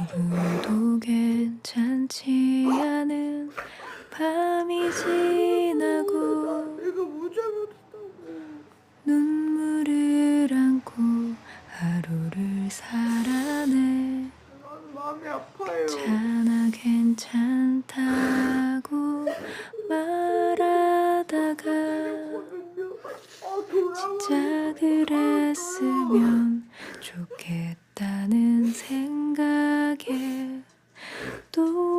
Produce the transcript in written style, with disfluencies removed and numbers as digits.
누구도 괜찮지 않은 밤이 지나고 내가 뭐 잘못했다고. 눈물을 안고 하루를 살아내. 난 마음이 아파요. 괜찮아 괜찮다고 말하다가 진짜 그랬으면 좋겠다는 생각에 또